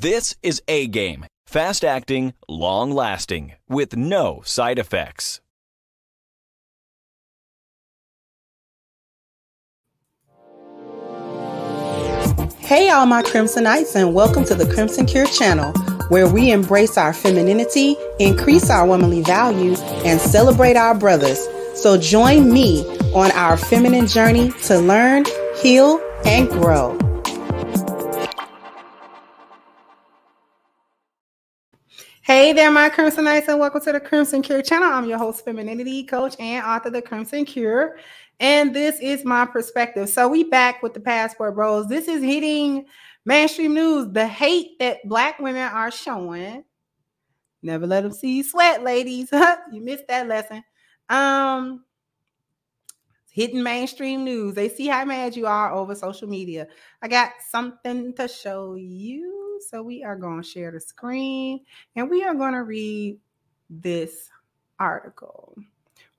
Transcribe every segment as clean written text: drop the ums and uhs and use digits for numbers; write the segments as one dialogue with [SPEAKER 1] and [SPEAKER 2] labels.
[SPEAKER 1] This is A-Game. Fast acting, long lasting, with no side effects.
[SPEAKER 2] Hey all my Crimsonites, and welcome to the Crimson Cure channel, where we embrace our femininity, increase our womanly value, and celebrate our brothers. So join me on our feminine journey to learn, heal, and grow. Hey there, my Crimsonites, and welcome to the Crimson Cure channel. I'm your host, femininity coach and author of the Crimson Cure, and this is my perspective. So we back with the Passport Bros. This is hitting mainstream news. The hate that Black women are showing. Never let them see you sweat, ladies. You missed that lesson. Hitting mainstream news. They see how mad you are over social media. I got something to show you. So we are going to share the screen and we are going to read this article.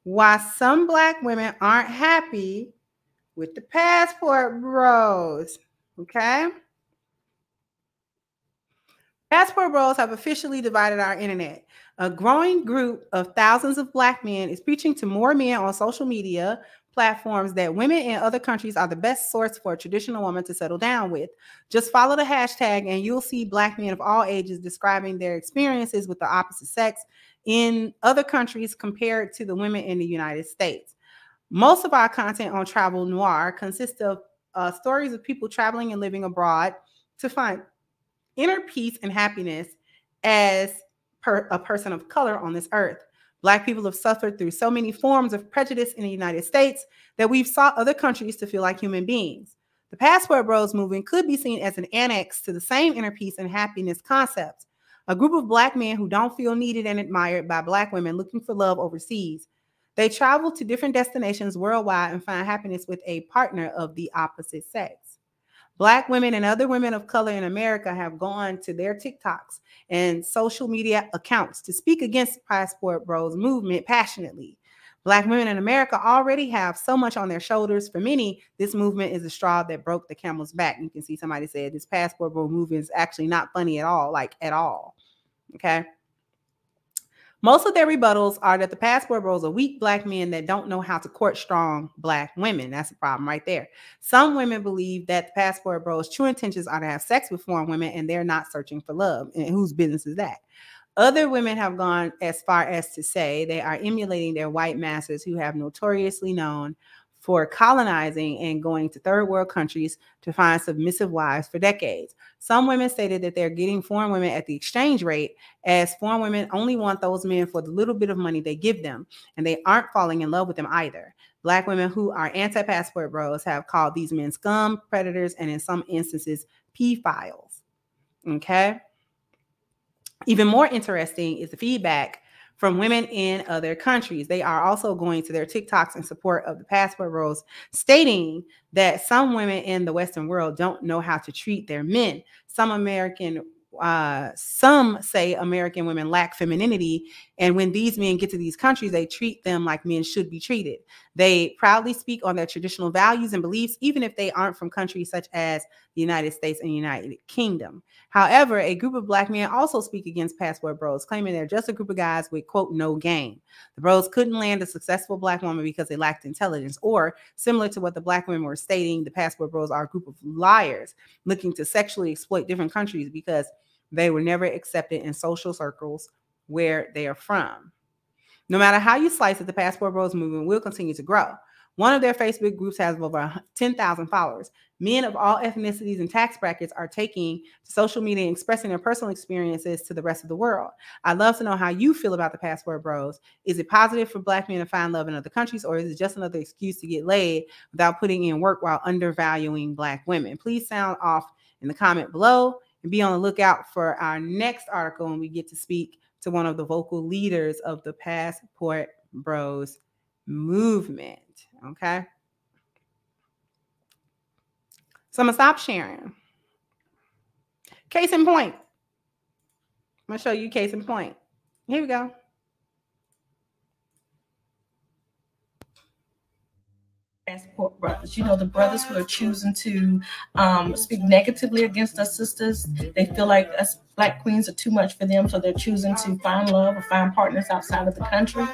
[SPEAKER 2] Why some Black women aren't happy with the Passport Bros. Okay. Passport Bros have officially divided our internet. A growing group of thousands of Black men is preaching to more men on social media platforms that women in other countries are the best source for a traditional woman to settle down with. Just follow the hashtag and you'll see Black men of all ages describing their experiences with the opposite sex in other countries compared to the women in the United States. Most of our content on Travel Noir consists of stories of people traveling and living abroad to find inner peace and happiness as a person of color on this earth. Black people have suffered through so many forms of prejudice in the United States that we've sought other countries to feel like human beings. The Passport Bros movement could be seen as an annex to the same inner peace and happiness concepts. A group of Black men who don't feel needed and admired by Black women looking for love overseas. They travel to different destinations worldwide and find happiness with a partner of the opposite sex. Black women and other women of color in America have gone to their TikToks and social media accounts to speak against the Passport Bros movement passionately. Black women in America already have so much on their shoulders. For many, this movement is the straw that broke the camel's back. You can see somebody said this Passport Bros movement is actually not funny at all, like at all. Okay. Most of their rebuttals are that the Passport Bros are weak Black men that don't know how to court strong Black women. That's the problem right there. Some women believe that the Passport Bros' true intentions are to have sex with foreign women and they're not searching for love. And whose business is that? Other women have gone as far as to say they are emulating their white masters who have notoriously known for colonizing and going to third world countries to find submissive wives for decades. Some women stated that they're getting foreign women at the exchange rate, as foreign women only want those men for the little bit of money they give them, and they aren't falling in love with them either. Black women who are anti-Passport Bros have called these men scum, predators, and in some instances, pedophiles. Okay? Even more interesting is the feedback from women in other countries. They are also going to their TikToks in support of the Passport Bros, stating that some women in the Western world don't know how to treat their men. Some say American women lack femininity, and when these men get to these countries, they treat them like men should be treated. They proudly speak on their traditional values and beliefs, even if they aren't from countries such as the United States and United Kingdom. However, a group of Black men also speak against Passport Bros, claiming they're just a group of guys with, quote, no game. The Bros couldn't land a successful Black woman because they lacked intelligence, or similar to what the Black women were stating, the Passport Bros are a group of liars looking to sexually exploit different countries because they were never accepted in social circles where they are from. No matter how you slice it, the Passport Bros movement will continue to grow. One of their Facebook groups has over 10,000 followers. Men of all ethnicities and tax brackets are taking to social media and expressing their personal experiences to the rest of the world. I'd love to know how you feel about the Passport Bros. Is it positive for Black men to find love in other countries, or is it just another excuse to get laid without putting in work while undervaluing Black women? Please sound off in the comment below. And be on the lookout for our next article when we get to speak to one of the vocal leaders of the Passport Bros movement. Okay. So I'm going to stop sharing. Case in point. I'm going to show you case in point. Here we go.
[SPEAKER 3] Passport brothers, you know, the brothers who are choosing to speak negatively against us sisters. They feel like us Black queens are too much for them, so they're choosing to find love or find partners outside of the country.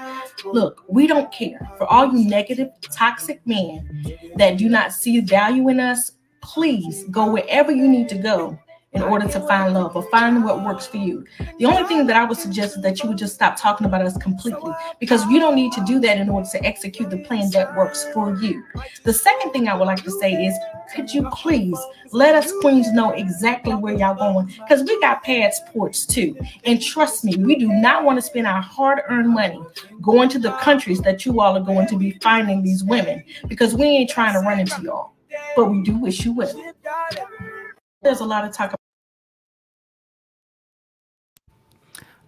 [SPEAKER 3] Look, we don't care. For all you negative, toxic men that do not see value in us, please go wherever you need to go in order to find love or find what works for you. The only thing that I would suggest is that you would just stop talking about us completely, because you don't need to do that in order to execute the plan that works for you. The second thing I would like to say is, could you please let us queens know exactly where y'all going? Because we got passports too. And trust me, we do not want to spend our hard-earned money going to the countries that you all are going to be finding these women, because we ain't trying to run into y'all. But we do wish you well. There's a lot of talk.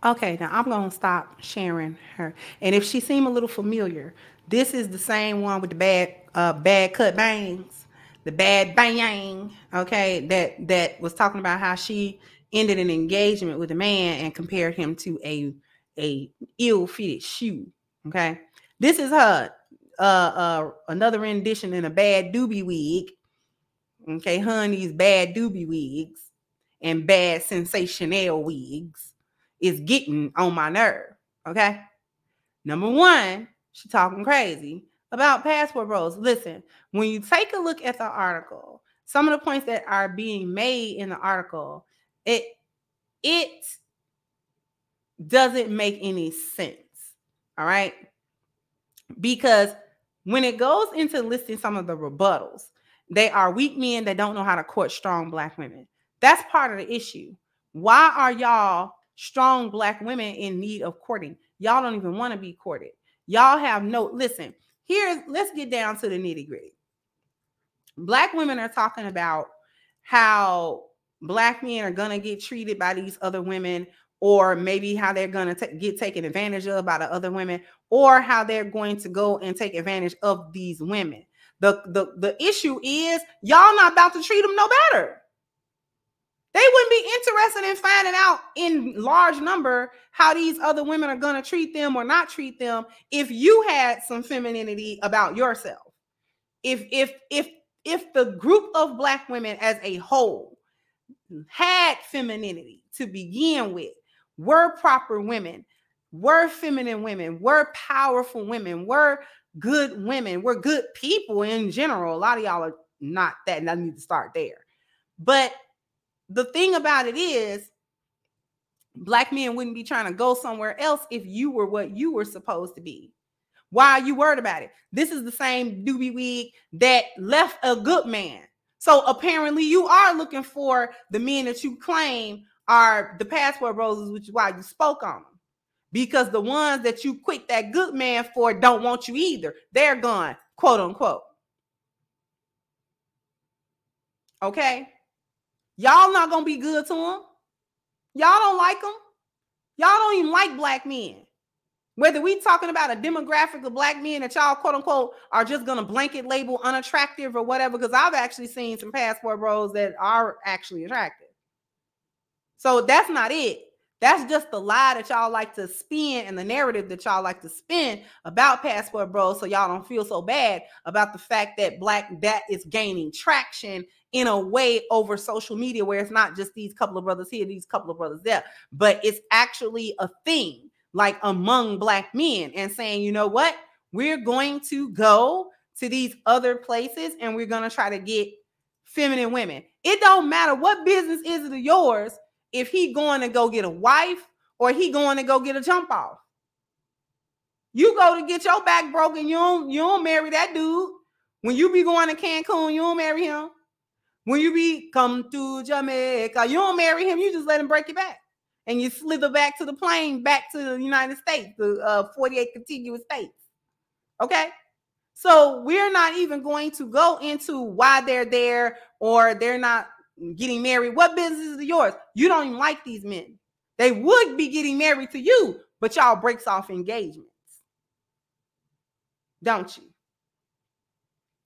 [SPEAKER 2] Okay, now I'm going to stop sharing her. And if she seemed a little familiar, this is the same one with the bad cut bangs, the bad bang, okay, that was talking about how she ended an engagement with a man and compared him to a ill-fitted shoe, okay? This is her, another rendition in a bad doobie wig, okay, honey's bad doobie wigs and bad sensational wigs is getting on my nerve, okay? Number one, she talking crazy about passport bros. Listen, when you take a look at the article, some of the points that are being made in the article, it doesn't make any sense, all right? Because when it goes into listing some of the rebuttals, they are weak men that don't know how to court strong Black women. That's part of the issue. Why are y'all strong Black women in need of courting? Y'all don't even want to be courted. Y'all have listen, let's get down to the nitty-gritty. Black women are talking about how Black men are going to get treated by these other women, or maybe how they're going to get taken advantage of by the other women, or how they're going to go and take advantage of these women. The issue is y'all not about to treat them no better. They wouldn't be interested in finding out in large number how these other women are going to treat them or not treat them if you had some femininity about yourself. If the group of Black women as a whole had femininity to begin with, were proper women, were feminine women, were powerful women, were good women, were good people in general. A lot of y'all are not that, and I need to start there. But the thing about it is, Black men wouldn't be trying to go somewhere else if you were what you were supposed to be. Why are you worried about it? This is the same doobie wig that left a good man. So apparently you are looking for the men that you claim are the passport roses, which is why you spoke on them. Because the ones that you quit that good man for don't want you either. They're gone, quote unquote. Okay? Y'all not going to be good to them. Y'all don't like them. Y'all don't even like Black men. Whether we talking about a demographic of Black men that y'all, quote unquote, are just going to blanket label unattractive or whatever, because I've actually seen some passport bros that are actually attractive. So that's not it. That's just the lie that y'all like to spin and the narrative that y'all like to spin about passport bros, so y'all don't feel so bad about the fact that that is gaining traction in a way over social media, where it's not just these couple of brothers here, these couple of brothers there, but it's actually a thing, like among Black men, and saying, you know what, we're going to go to these other places and we're going to try to get feminine women. It don't matter what business is it of yours if he going to go get a wife or he going to go get a jump off. You go to get your back broken, you don't marry that dude. When you be going to Cancun, you don't marry him. When you be come to Jamaica, you don't marry him. You just let him break your back. And you slither back to the plane, back to the United States, the 48 contiguous states. Okay? So we're not even going to go into why they're there or they're not getting married. What business is yours? You don't even like these men. They would be getting married to you, but y'all breaks off engagements. Don't you?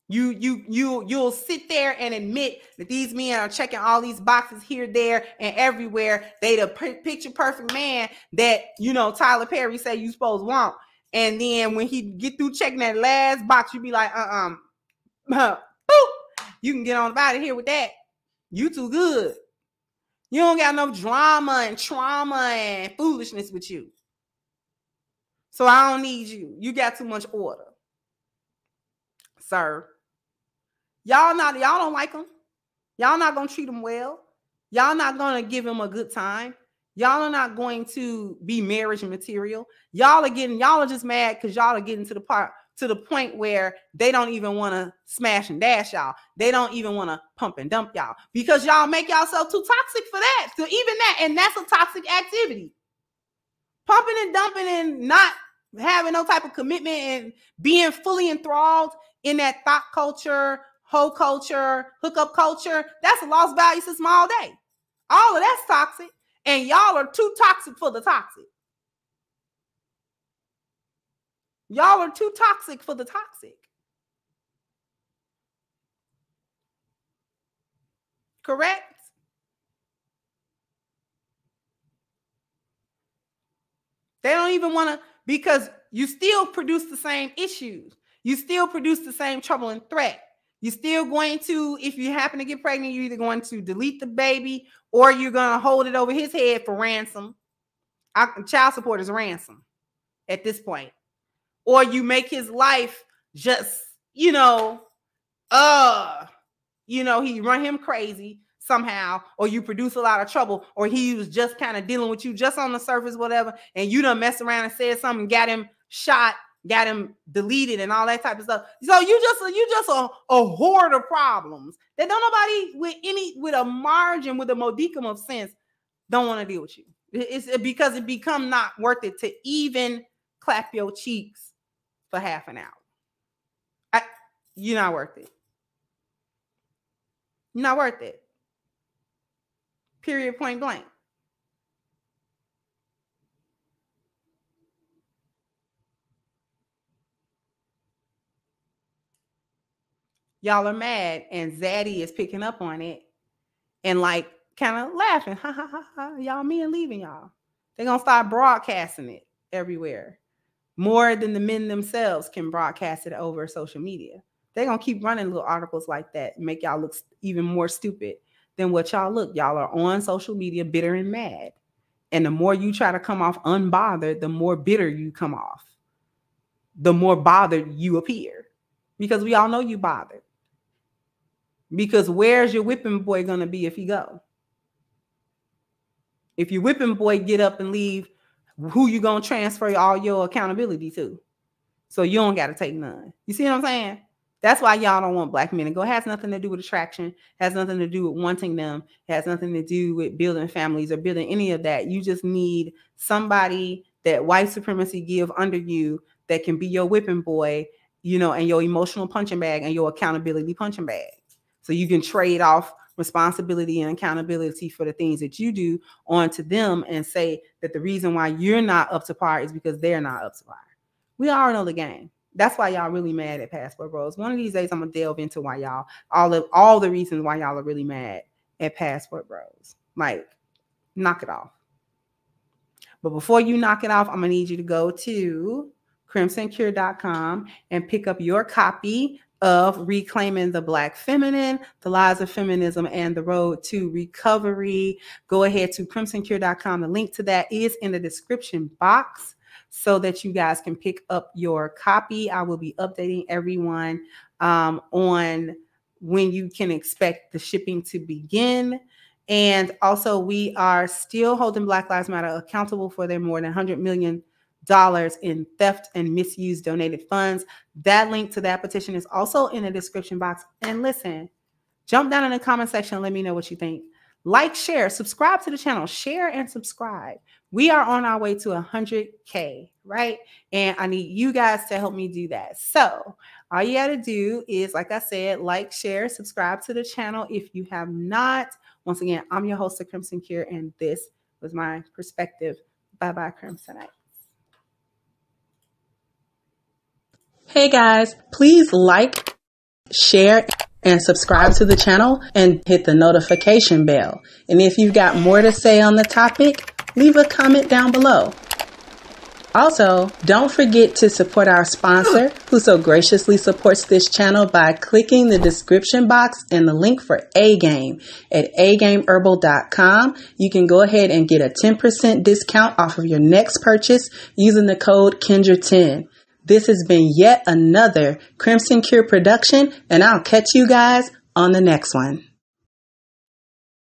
[SPEAKER 2] You'll sit there and admit that these men are checking all these boxes here, there, and everywhere. They the picture perfect man that, you know, Tyler Perry say you supposed to want. And then when he get through checking that last box, you be like, Boop. You can get on out of here with that. You too good. You don't got no drama and trauma and foolishness with you. So I don't need you. You got too much order. Sir. Y'all don't like them. Y'all not going to treat them well. Y'all not going to give them a good time. Y'all are not going to be marriage material. Y'all are just mad because y'all are getting to the point where they don't even want to smash and dash y'all. They don't even want to pump and dump y'all because y'all make yourself too toxic for that. So even that, and that's a toxic activity. Pumping and dumping and not having no type of commitment and being fully enthralled in that thought culture, hoe culture, hookup culture, that's a lost value system all day. All of that's toxic. And y'all are too toxic for the toxic. Y'all are too toxic for the toxic. Correct? They don't even want to, because you still produce the same issues. You still produce the same trouble and threat. You're still going to, if you happen to get pregnant, you're either going to delete the baby or you're going to hold it over his head for ransom. Child support is ransom at this point. Or you make his life just, he run him crazy somehow, or you produce a lot of trouble, or he was just kind of dealing with you just on the surface, whatever, and you done messed around and said something, got him shot, got him deleted and all that type of stuff. So you just a horde of problems that don't nobody with a margin, with a modicum of sense, don't want to deal with you. It's because it become not worth it to even clap your cheeks for half an hour. You're not worth it. You're not worth it. Period, point blank. Y'all are mad, and Zaddy is picking up on it and like kind of laughing. Ha ha ha ha. Y'all men leaving y'all. They're gonna start broadcasting it everywhere. More than the men themselves can broadcast it over social media. They're gonna keep running little articles like that and make y'all look even more stupid than what y'all look. Y'all are on social media bitter and mad. And the more you try to come off unbothered, the more bitter you come off. The more bothered you appear. Because we all know you bothered. Because where's your whipping boy going to be if he go? If your whipping boy get up and leave, who you going to transfer all your accountability to? So you don't got to take none. You see what I'm saying? That's why y'all don't want black men to go. It has nothing to do with attraction. Has nothing to do with wanting them. Has nothing to do with building families or building any of that. You just need somebody that white supremacy give under you that can be your whipping boy, and your emotional punching bag and your accountability punching bag. So you can trade off responsibility and accountability for the things that you do onto them and say that the reason why you're not up to par is because they're not up to par. We all know the game. That's why y'all really mad at Passport Bros. One of these days, I'm going to delve into why y'all, all the reasons why y'all are really mad at Passport Bros. Like, knock it off. But before you knock it off, I'm going to need you to go to crimsoncure.com and pick up your copy of Reclaiming the Black Feminine, The Lies of Feminism, and the Road to Recovery. Go ahead to crimsoncure.com. The link to that is in the description box so that you guys can pick up your copy. I will be updating everyone on when you can expect the shipping to begin. And also, we are still holding Black Lives Matter accountable for their more than $100 million in theft and misuse donated funds. That link to that petition is also in the description box. And listen, jump down in the comment section and let me know what you think. Like, share, subscribe to the channel, share and subscribe. We are on our way to 100K, right? And I need you guys to help me do that. So all you got to do is, like I said, like, share, subscribe to the channel if you have not. Once again, I'm your host of Crimson Cure, and this was my perspective. Bye-bye, Crimsonite. Hey guys, please like, share, and subscribe to the channel and hit the notification bell. And if you've got more to say on the topic, leave a comment down below. Also, don't forget to support our sponsor, who so graciously supports this channel by clicking the description box and the link for A-Game at agameherbal.com. You can go ahead and get a 10% discount off of your next purchase using the code Kendra10. This has been yet another Crimson Cure production, and I'll catch you guys on the next one.